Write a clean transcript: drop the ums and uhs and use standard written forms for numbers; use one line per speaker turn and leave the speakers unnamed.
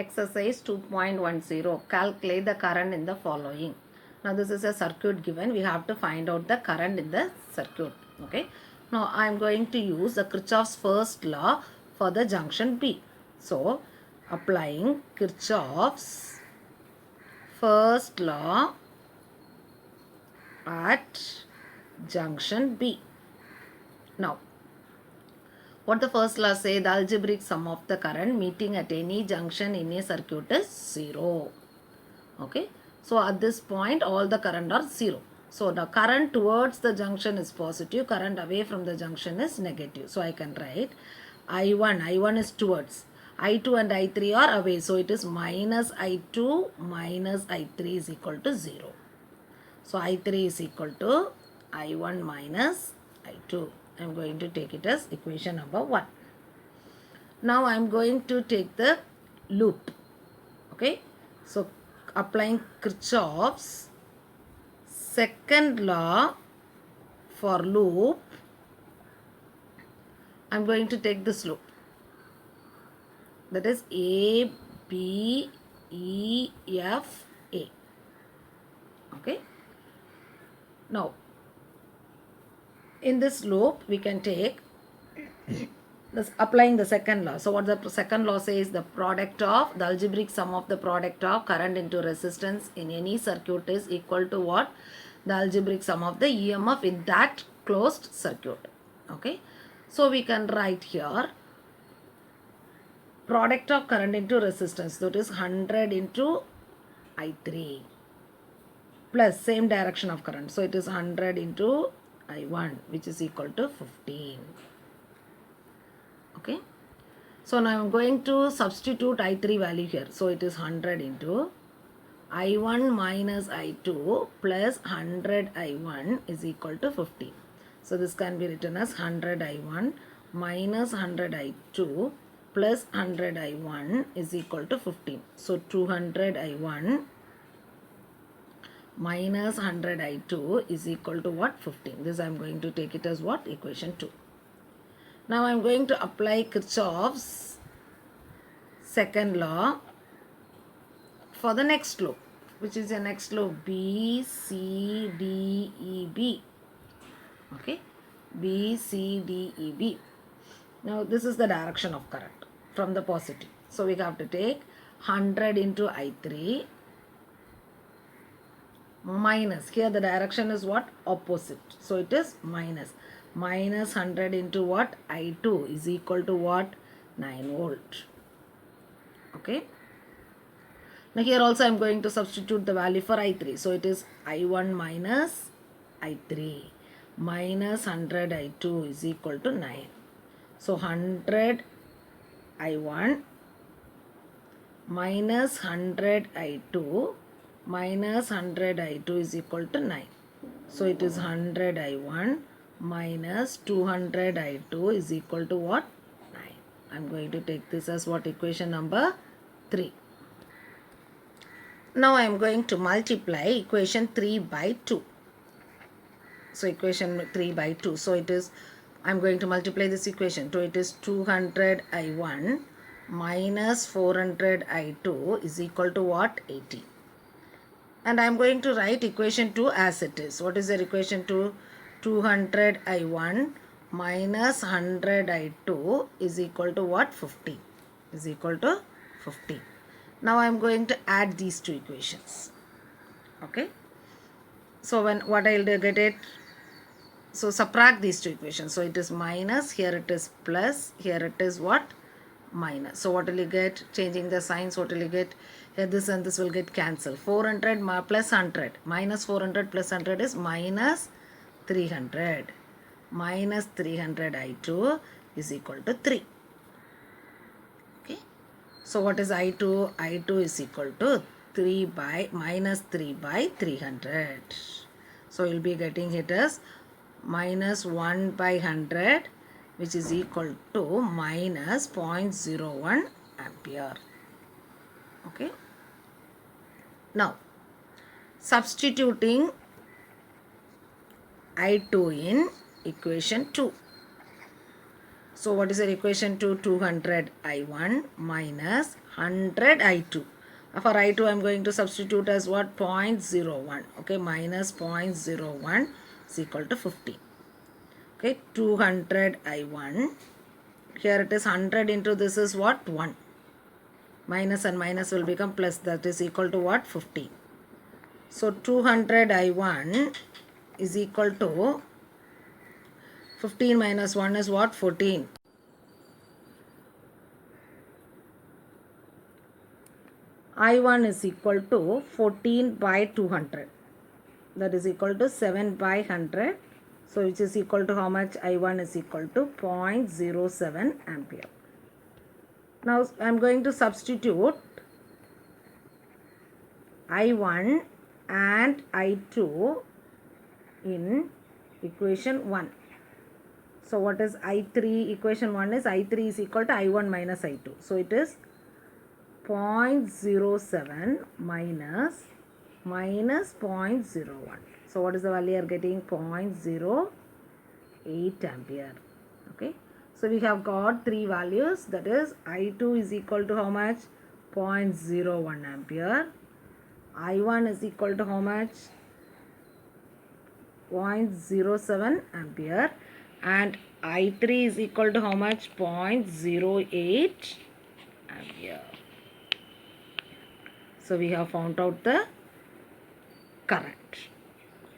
Exercise 2.10. Calculate the current in the following. Now this is a circuit given. We have to find out the current in the circuit. Okay. Now I am going to use the Kirchhoff's first law for the junction B. So applying Kirchhoff's first law at junction B. Now what the first law say? The algebraic sum of the current meeting at any junction in a circuit is 0. Okay. So at this point all the current are 0. So the current towards the junction is positive. Current away from the junction is negative. So I can write I1 is towards. I2 and I3 are away. So it is minus I2 minus I3 is equal to 0. So I3 is equal to I1 minus I2. I am going to take it as equation number 1. Now I am going to take the loop. Okay. So applying Kirchhoff's second law for loop, I am going to take this loop. That is A, B, E, F, A. Okay. Now in this loop we can take this, applying the second law. So what the second law says, the product of the algebraic sum of the product of current into resistance in any circuit is equal to what? The algebraic sum of the EMF in that closed circuit. Okay. So we can write here product of current into resistance, that is 100 into I3 plus same direction of current. So it is 100 into I1 which is equal to 15. Okay. So now I am going to substitute I3 value here. So it is 100 into I1 minus I2 plus 100 I1 is equal to 15. So this can be written as 100 I1 minus 100 I2 plus 100 I1 is equal to 15. So 200 I1 minus 100 I2 is equal to what? 15. This I am going to take it as what? Equation 2. Now I am going to apply Kirchhoff's second law for the next loop, which is the next loop B, C, D, E, B. Okay. B, C, D, E, B. Now this is the direction of current from the positive. So we have to take 100 into I3 minus, here the direction is what? Opposite. So it is minus 100 into what? I2 is equal to what? 9 volt. Okay. Now here also I am going to substitute the value for I3. So it is I1 minus I3 minus 100 I2 is equal to 9. So 100 I1 minus 100 I2 minus 100 I2 is equal to 9. So it is 100 I1 minus 200 I2 is equal to what? 9. I am going to take this as what? Equation number 3. Now I am going to multiply equation 3 by 2. So equation 3 by 2. So it is, I am going to multiply this equation. So it is 200 I1 minus 400 I2 is equal to what? 80. And I am going to write equation 2 as it is. What is the equation 2? 200 I1 minus 100 I2 is equal to what? 50. Is equal to 50. Now I am going to add these two equations. Okay. So when what I will get it? So subtract these two equations. So it is minus, here it is plus, here it is what? Minus. So what will you get? Changing the signs, what will you get? Here this and this will get cancelled. 400 plus 100. Minus 400 plus 100 is minus 300. Minus 300 I2 is equal to 3. Okay. So what is I2? I2 is equal to 3 by minus 3 by 300. So you will be getting it as minus 1 by 100 which is equal to minus 0.01 ampere. Okay. Now substituting I2 in equation 2. So what is the equation to 200 I1 minus 100 I2? For I2 I am going to substitute as what? 0.01. Okay, minus 0.01 is equal to 15. Okay, 200 I1. Here it is 100 into this is what? 1. Minus and minus will become plus, that is equal to what? 15. So 200 I1 is equal to 15 minus 1 is what? 14. I1 is equal to 14 by 200. That is equal to 7 by 100. So which is equal to how much? I1 is equal to 0.07 ampere. Now I am going to substitute I1 and I2 in equation 1. So what is I3? Equation 1 is I3 is equal to I1 minus I2. So it is 0.07 minus 0.01. So what is the value you are getting? 0.08 ampere. Okay. So we have got three values, that is I2 is equal to how much? 0.01 ampere. I1 is equal to how much? 0.07 ampere. And I3 is equal to how much? 0.08 ampere. So we have found out the current.